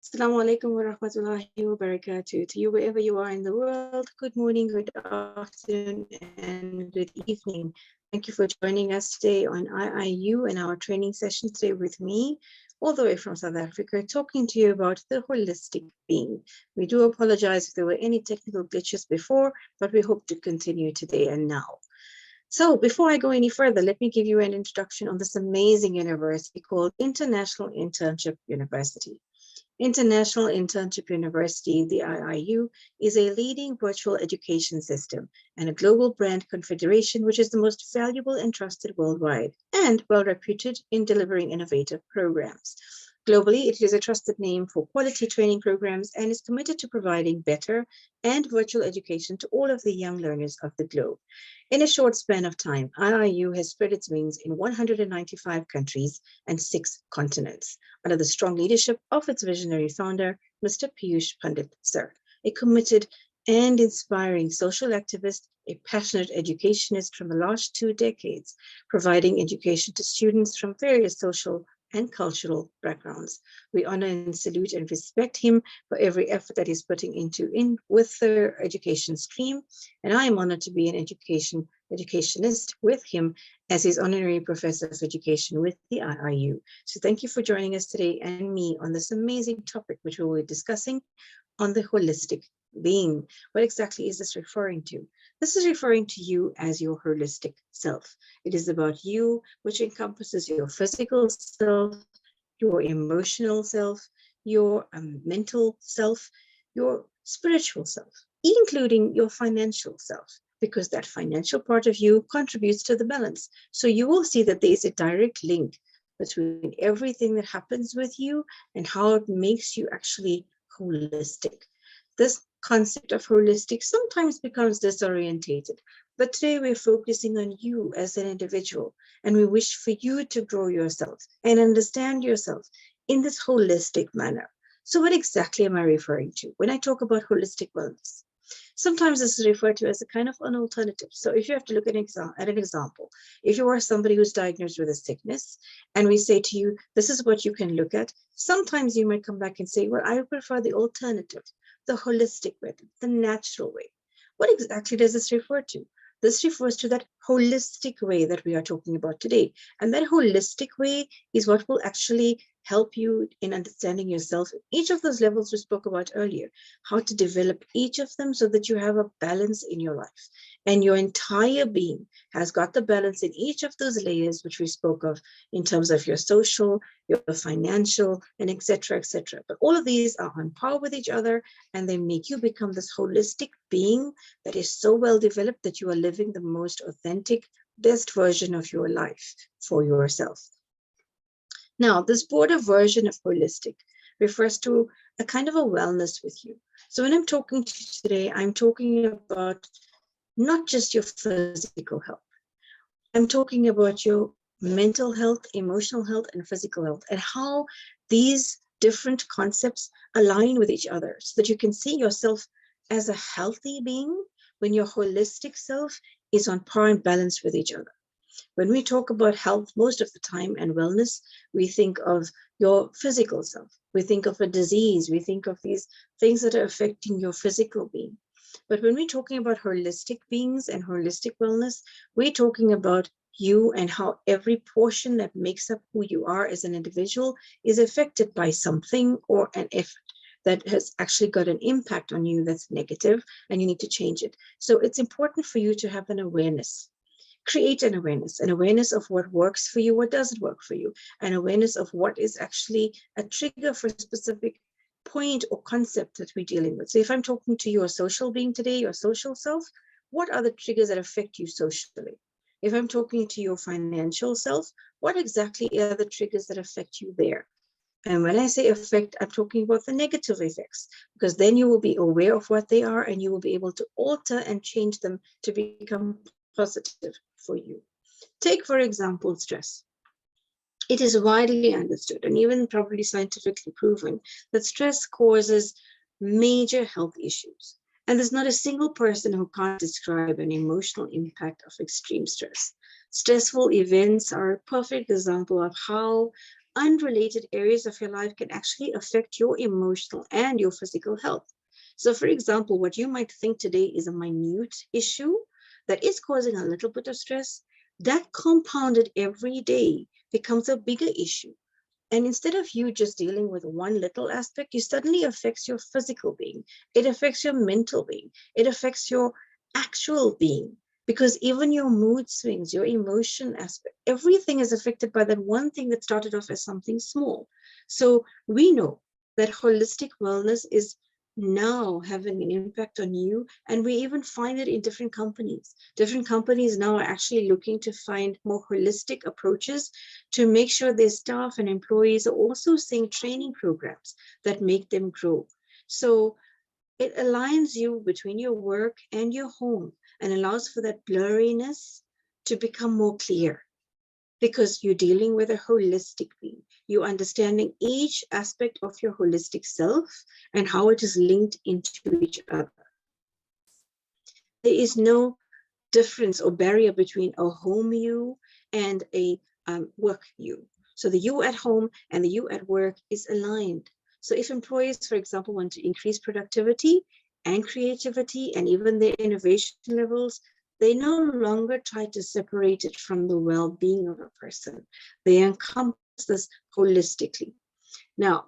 Assalamu alaikum wa rahmatullahi wa barakatuh. To you, wherever you are in the world, good morning, good afternoon, and good evening. Thank you for joining us today on IIU and our training session today with me, all the way from South Africa, talking to you about the holistic being. We do apologize if there were any technical glitches before, but we hope to continue today and now. So before I go any further, let me give you an introduction on this amazing university called International Internship University. International Internship University, the IIU, is a leading virtual education system and a global brand confederation which is the most valuable and trusted worldwide and well reputed in delivering innovative programs. Globally, it is a trusted name for quality training programs and is committed to providing better and virtual education to all of the young learners of the globe. In a short span of time, IIU has spread its wings in 195 countries and 6 continents, under the strong leadership of its visionary founder, Mr. Piyush Pandit Sir, a committed and inspiring social activist, a passionate educationist from the last 2 decades, providing education to students from various social and cultural backgrounds. We honor and salute and respect him for every effort that he's putting in with the education stream. And I am honored to be an educationist with him as his honorary professor of education with the IIU. So thank you for joining us today and me on this amazing topic, which we will be discussing on the holistic being. What exactly is this referring to? This is referring to you as your holistic self. It is about you, which encompasses your physical self, your emotional self, your mental self, your spiritual self, including your financial self, because that financial part of you contributes to the balance. So you will see that there is a direct link between everything that happens with you and how it makes you actually holistic. This concept of holistic sometimes becomes disorientated, but today we're focusing on you as an individual, and we wish for you to grow yourself and understand yourself in this holistic manner. So what exactly am I referring to when I talk about holistic wellness? Sometimes this is referred to as a kind of an alternative. So if you have to look at an example, if you are somebody who's diagnosed with a sickness and we say to you, this is what you can look at, sometimes you might come back and say, well, I prefer the alternative, the holistic way, the natural way. What exactly does this refer to? This refers to that holistic way that we are talking about today. And that holistic way is what will actually help you in understanding yourself. Each of those levels we spoke about earlier, how to develop each of them so that you have a balance in your life. And your entire being has got the balance in each of those layers, which we spoke of in terms of your social, your financial, and etc., etc. But all of these are on par with each other, and they make you become this holistic being that is so well developed that you are living the most authentic, best version of your life for yourself. Now, this broader version of holistic refers to a kind of a wellness with you. So when I'm talking to you today, I'm talking about not just your physical health. I'm talking about your mental health, emotional health, and physical health, and how these different concepts align with each other so that you can see yourself as a healthy being when your holistic self is on par and balance with each other. When we talk about health most of the time and wellness, we think of your physical self. We think of a disease. We think of these things that are affecting your physical being. But when we're talking about holistic beings and holistic wellness, we're talking about you and how every portion that makes up who you are as an individual is affected by something or an effort that has actually got an impact on you that's negative, and you need to change it. So it's important for you to have an awareness. Create an awareness of what works for you, what doesn't work for you, an awareness of what is actually a trigger for a specific point or concept that we're dealing with. So if I'm talking to your social being today, your social self, what are the triggers that affect you socially? If I'm talking to your financial self, what exactly are the triggers that affect you there? And when I say affect, I'm talking about the negative effects, because then you will be aware of what they are and you will be able to alter and change them to become positive for you. Take, for example, stress. It is widely understood and even probably scientifically proven that stress causes major health issues. And there's not a single person who can't describe an emotional impact of extreme stress. Stressful events are a perfect example of how unrelated areas of your life can actually affect your emotional and your physical health. So for example, what you might think today is a minute issue that is causing a little bit of stress, that compounded every day becomes a bigger issue. And instead of you just dealing with one little aspect, you suddenly affects your physical being. It affects your mental being. It affects your actual being. Because even your mood swings, your emotion aspect, everything is affected by that one thing that started off as something small. So we know that holistic wellness is now having an impact on you. And we even find it in different companies. Different companies now are actually looking to find more holistic approaches to make sure their staff and employees are also seeing training programs that make them grow. So it aligns you between your work and your home and allows for that blurriness to become more clear, because you're dealing with a holistic being. You're understanding each aspect of your holistic self and how it is linked into each other. There is no difference or barrier between a home you and a work you. So the you at home and the you at work is aligned. So if employees, for example, want to increase productivity and creativity and even their innovation levels, they no longer try to separate it from the well-being of a person. They encompass this holistically. Now,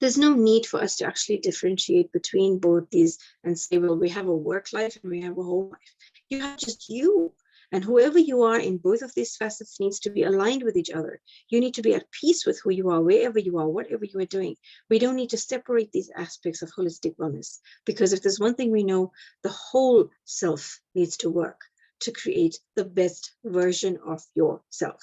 there's no need for us to actually differentiate between both these and say, well, we have a work life and we have a home life. You have just you. And whoever you are in both of these facets needs to be aligned with each other. You need to be at peace with who you are, wherever you are, whatever you are doing. We don't need to separate these aspects of holistic wellness, because if there's one thing we know, the whole self needs to work to create the best version of yourself.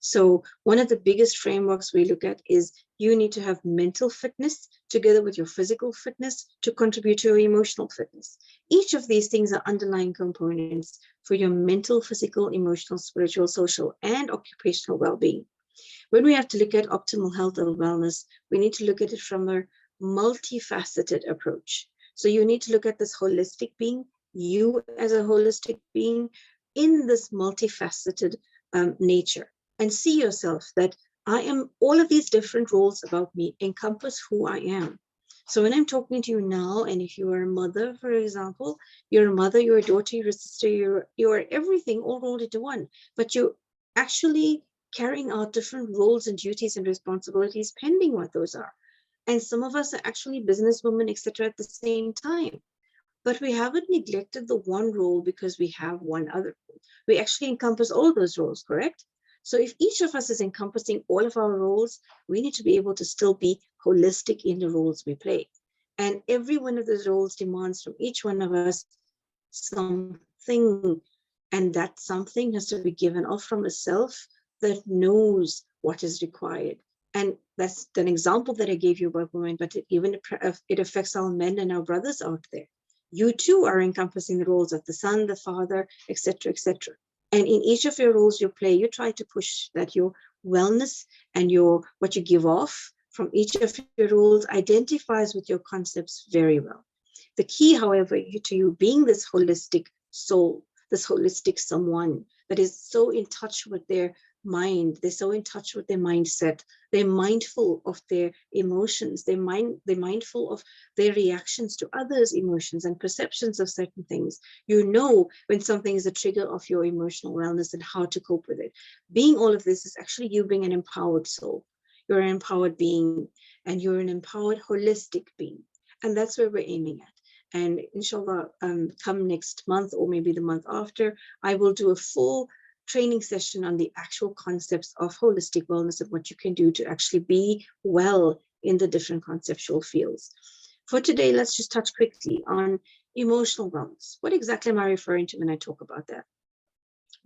So one of the biggest frameworks we look at is you need to have mental fitness together with your physical fitness to contribute to your emotional fitness. Each of these things are underlying components for your mental, physical, emotional, spiritual, social, and occupational well-being. When we have to look at optimal health or wellness, we need to look at it from a multifaceted approach. So you need to look at this holistic being, you as a holistic being, in this multifaceted nature, and see yourself that I am, all of these different roles about me encompass who I am. So when I'm talking to you now, and if you are a mother, for example, you're a mother, you're a daughter, you're a sister, you're everything all rolled into one, but you're actually carrying out different roles and duties and responsibilities pending what those are. And some of us are actually businesswomen, etc., at the same time. But we haven't neglected the one role because we have one other role. We actually encompass all those roles, correct? So if each of us is encompassing all of our roles, we need to be able to still be holistic in the roles we play. And every one of those roles demands from each one of us something. And that something has to be given off from a self that knows what is required. And that's an example that I gave you about women, but it affects our men and our brothers out there. You too are encompassing the roles of the son, the father, etc., etc. And in each of your roles you play, you try to push that your wellness and your what you give off from each of your roles identifies with your concepts very well. The key, however, to you being this holistic soul, this holistic someone that is so in touch with their mind, they're so in touch with their mindset, they're mindful of their emotions, they're mindful of their reactions to others' emotions and perceptions of certain things. You know when something is a trigger of your emotional wellness and how to cope with it. Being all of this is actually you being an empowered soul. You're an empowered being, and you're an empowered holistic being. And that's where we're aiming at. And inshallah, come next month or maybe the month after, I will do a full training session on the actual concepts of holistic wellness and what you can do to actually be well in the different conceptual fields. For today, let's just touch quickly on emotional wellness. What exactly am I referring to when I talk about that?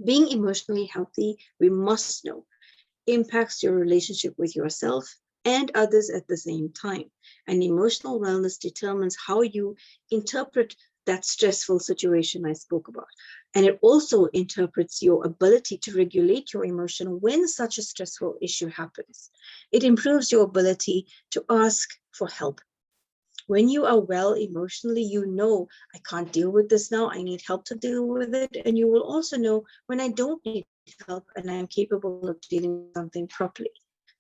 Being emotionally healthy, we must know, impacts your relationship with yourself and others at the same time. And emotional wellness determines how you interpret that stressful situation I spoke about. And it also interprets your ability to regulate your emotion when such a stressful issue happens. It improves your ability to ask for help. When you are well emotionally, you know, I can't deal with this now, I need help to deal with it. And you will also know when I don't need help and I'm capable of dealing with something properly.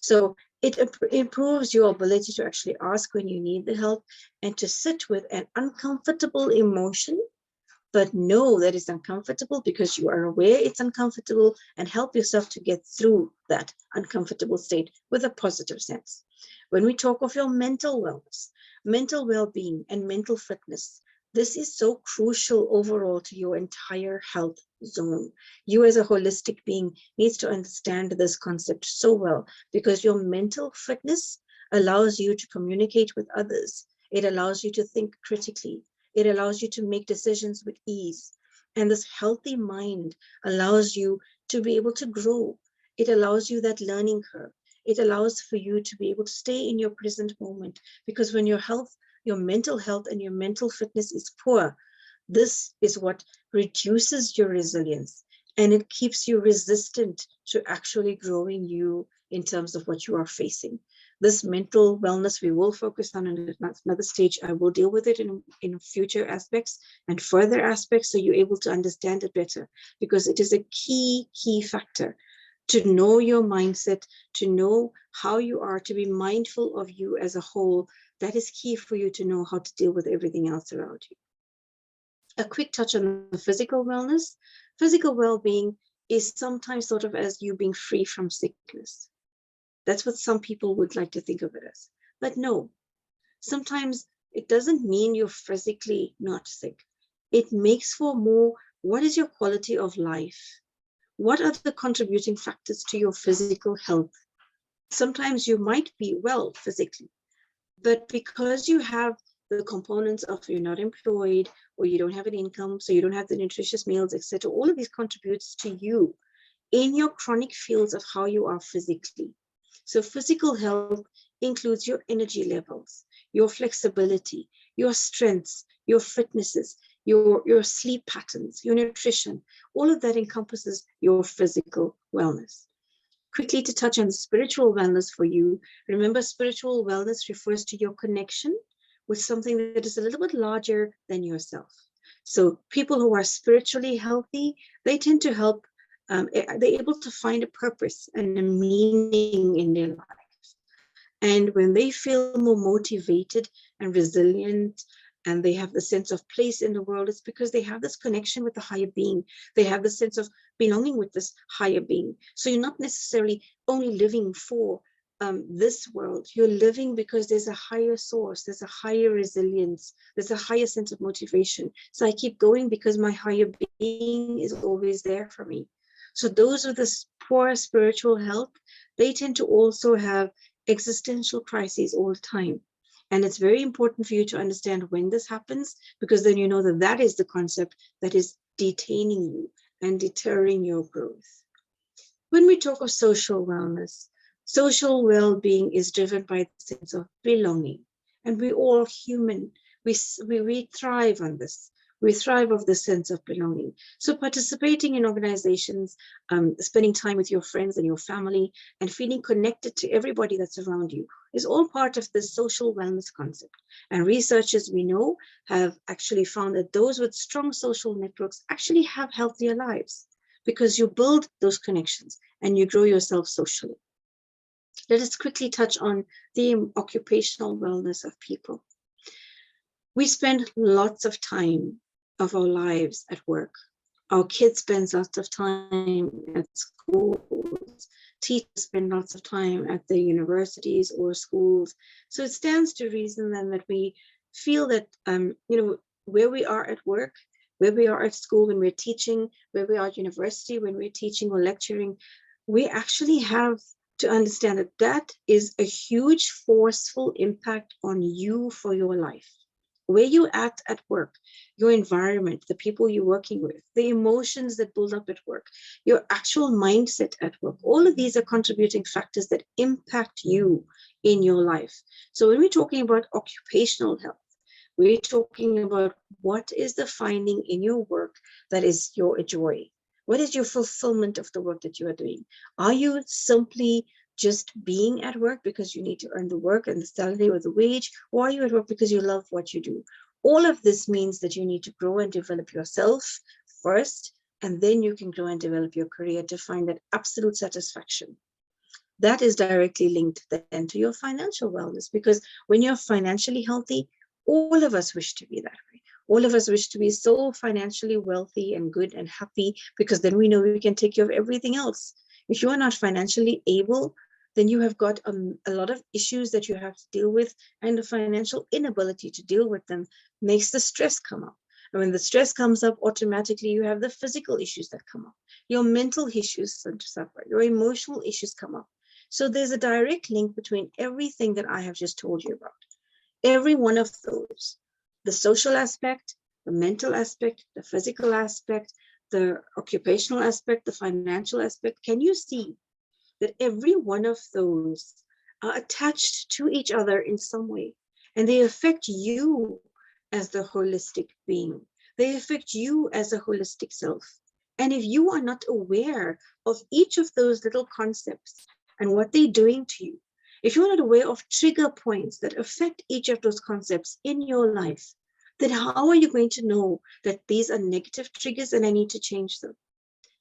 So it improves your ability to actually ask when you need the help and to sit with an uncomfortable emotion, but know that it's uncomfortable because you are aware it's uncomfortable, and help yourself to get through that uncomfortable state with a positive sense. When we talk of your mental wellness, mental well-being and mental fitness, this is so crucial overall to your entire health zone. You as a holistic being needs to understand this concept so well, because your mental fitness allows you to communicate with others. It allows you to think critically. It allows you to make decisions with ease. And this healthy mind allows you to be able to grow. It allows you that learning curve. It allows for you to be able to stay in your present moment, because when your health, your mental health and your mental fitness is poor, this is what reduces your resilience, and it keeps you resistant to actually growing you in terms of what you are facing. This mental wellness we will focus on in another stage. I will deal with it in future aspects and further aspects, so you're able to understand it better, because it is a key factor to know your mindset, to know how you are, to be mindful of you as a whole. That is key for you to know how to deal with everything else around you. A quick touch on the physical wellness. Physical well-being is sometimes thought of as you being free from sickness. That's what some people would like to think of it as. But no, sometimes it doesn't mean you're physically not sick. It makes for more, what is your quality of life? What are the contributing factors to your physical health? Sometimes you might be well physically, but because you have the components of you're not employed, or you don't have an income, so you don't have the nutritious meals, etc., all of these contributes to you in your chronic fields of how you are physically. So physical health includes your energy levels, your flexibility, your strengths, your fitnesses, your sleep patterns, your nutrition. All of that encompasses your physical wellness. Quickly to touch on spiritual wellness for you. Remember, spiritual wellness refers to your connection with something that is a little bit larger than yourself. So people who are spiritually healthy, they tend to help, they're able to find a purpose and a meaning in their life. And when they feel more motivated and resilient, and they have the sense of place in the world, it's because they have this connection with the higher being. They have the sense of belonging with this higher being. So you're not necessarily only living for this world. You're living because there's a higher source, there's a higher resilience, there's a higher sense of motivation. So I keep going because my higher being is always there for me. So those with this poor spiritual health, they tend to also have existential crises all the time. And it's very important for you to understand when this happens, because then you know that that is the concept that is detaining you and deterring your growth. When we talk of social wellness, social well-being is driven by the sense of belonging. And we're all human. We thrive on this. We thrive of the sense of belonging. So participating in organizations, spending time with your friends and your family, and feeling connected to everybody that's around you is all part of this social wellness concept. And researchers we know have actually found that those with strong social networks actually have healthier lives, because you build those connections and you grow yourself socially. Let us quickly touch on the occupational wellness of people. We spend lots of time of our lives at work. Our kids spend lots of time at schools. Teachers spend lots of time at the universities or schools. So it stands to reason then that we feel that, where we are at work, where we are at school when we're teaching, where we are at university when we're teaching or lecturing, we actually have to understand that that is a huge forceful impact on you for your life. Where you act at work, your environment, the people you're working with, the emotions that build up at work, your actual mindset at work, all of these are contributing factors that impact you in your life. So when we're talking about occupational health, we're talking about what is the finding in your work that is your joy. What is your fulfillment of the work that you are doing? Are you simply just being at work because you need to earn the work and the salary or the wage, or are you at work because you love what you do? All of this means that you need to grow and develop yourself first, and then you can grow and develop your career to find that absolute satisfaction. that is directly linked then to your financial wellness, because when you're financially healthy, all of us wish to be that way. All of us wish to be so financially wealthy and good and happy, because then we know we can take care of everything else. If you are not financially able, then you have got a lot of issues that you have to deal with, and the financial inability to deal with them makes the stress come up. And when the stress comes up, automatically you have the physical issues that come up. Your mental issues suffer, your emotional issues come up. So there's a direct link between everything that I have just told you about. Every one of those, the social aspect, the mental aspect, the physical aspect, the occupational aspect, the financial aspect. Can you see that every one of those are attached to each other in some way, and they affect you as the holistic being. They affect you as a holistic self. And if you are not aware of each of those little concepts and what they're doing to you, if you're not aware of trigger points that affect each of those concepts in your life, then how are you going to know that these are negative triggers and I need to change them?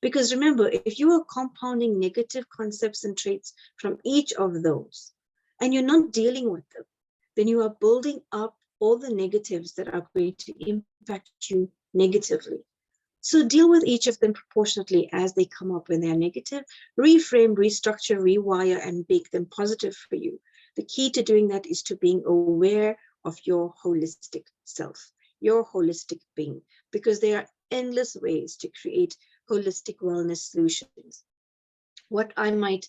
Because remember, if you are compounding negative concepts and traits from each of those, and you're not dealing with them, then you are building up all the negatives that are going to impact you negatively. So deal with each of them proportionately as they come up. When they're negative, reframe, restructure, rewire, and make them positive for you. The key to doing that is to being aware of your holistic self, your holistic being, because there are endless ways to create holistic wellness solutions. What I might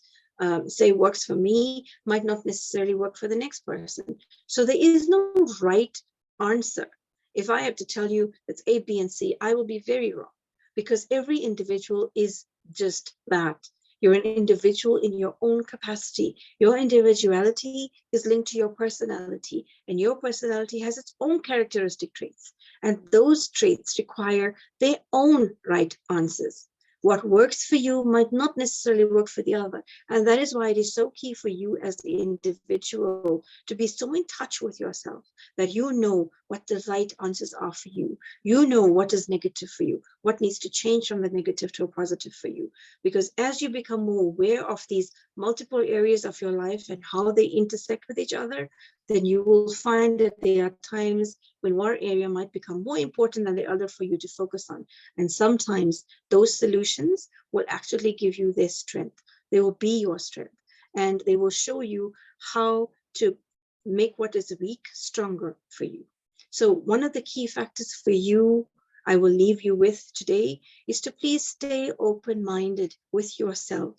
say works for me might not necessarily work for the next person. So there is no right answer. If I have to tell you it's A, B, and C, I will be very wrong, because every individual is just that. You're an individual in your own capacity. Your individuality is linked to your personality, and your personality has its own characteristic traits. And those traits require their own right answers. What works for you might not necessarily work for the other. And that is why it is so key for you as the individual to be so in touch with yourself that you know what the right answers are for you. You know what is negative for you, what needs to change from the negative to a positive for you. Because as you become more aware of these multiple areas of your life and how they intersect with each other, then you will find that there are times when one area might become more important than the other for you to focus on. And sometimes those solutions will actually give you their strength. They will be your strength, and they will show you how to make what is weak stronger for you. So one of the key factors for you I will leave you with today is to please stay open-minded with yourself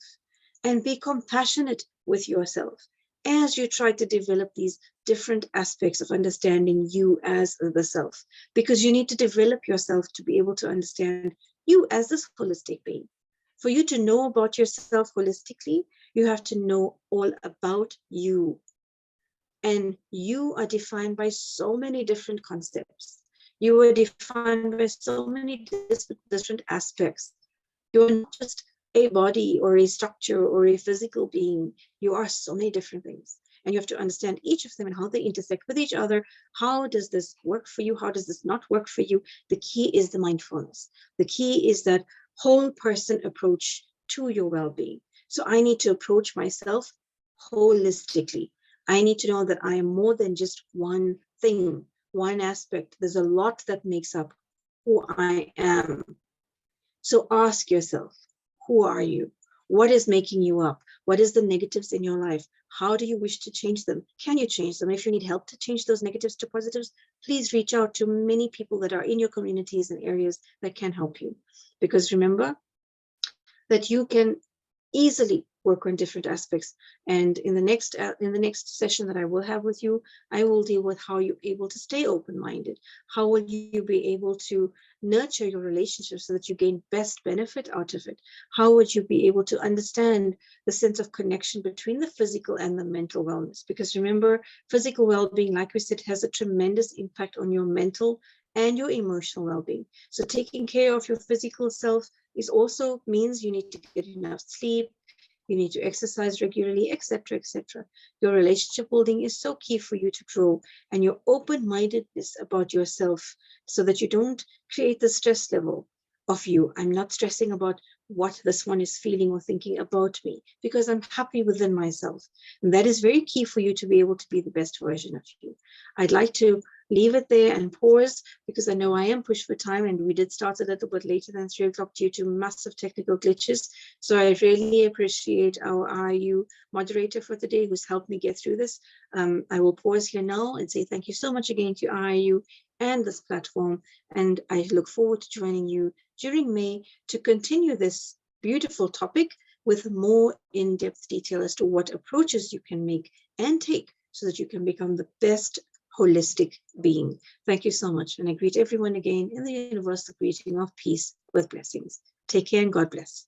and be compassionate with yourself as you try to develop these different aspects of understanding you as the self, because you need to develop yourself to be able to understand you as this holistic being. For you to know about yourself holistically, you have to know all about you. And you are defined by so many different concepts. You are defined by so many different aspects. You're not just a body or a structure or a physical being. You are so many different things. And you have to understand each of them and how they intersect with each other. How does this work for you? How does this not work for you? The key is the mindfulness. The key is that whole person approach to your well-being. So I need to approach myself holistically. I need to know that I am more than just one thing, one aspect. There's a lot that makes up who I am. So ask yourself, who are you? What is making you up? What is the negatives in your life? How do you wish to change them? Can you change them? If you need help to change those negatives to positives, please reach out to many people that are in your communities and areas that can help you. Because remember that you can easily work on different aspects. And in the next session that I will have with you, I will deal with how you're able to stay open-minded. How will you be able to nurture your relationship so that you gain best benefit out of it? How would you be able to understand the sense of connection between the physical and the mental wellness? Because remember, physical well-being, like we said, has a tremendous impact on your mental and your emotional well-being. So taking care of your physical self is also means you need to get enough sleep, you need to exercise regularly, etc., etc. Your relationship building is so key for you to grow, and your open-mindedness about yourself so that you don't create the stress level of you. I'm not stressing about what this one is feeling or thinking about me, because I'm happy within myself. And that is very key for you to be able to be the best version of you. I'd like to leave it there and pause, because I know I am pushed for time, and we did start a little bit later than 3 o'clock due to massive technical glitches. So I really appreciate our RIU moderator for the day who's helped me get through this. I will pause here now and say thank you so much again to RIU and this platform. And I look forward to joining you during May to continue this beautiful topic with more in-depth detail as to what approaches you can make and take so that you can become the best holistic being. Thank you so much. And I greet everyone again in the universal greeting of peace with blessings. Take care and God bless.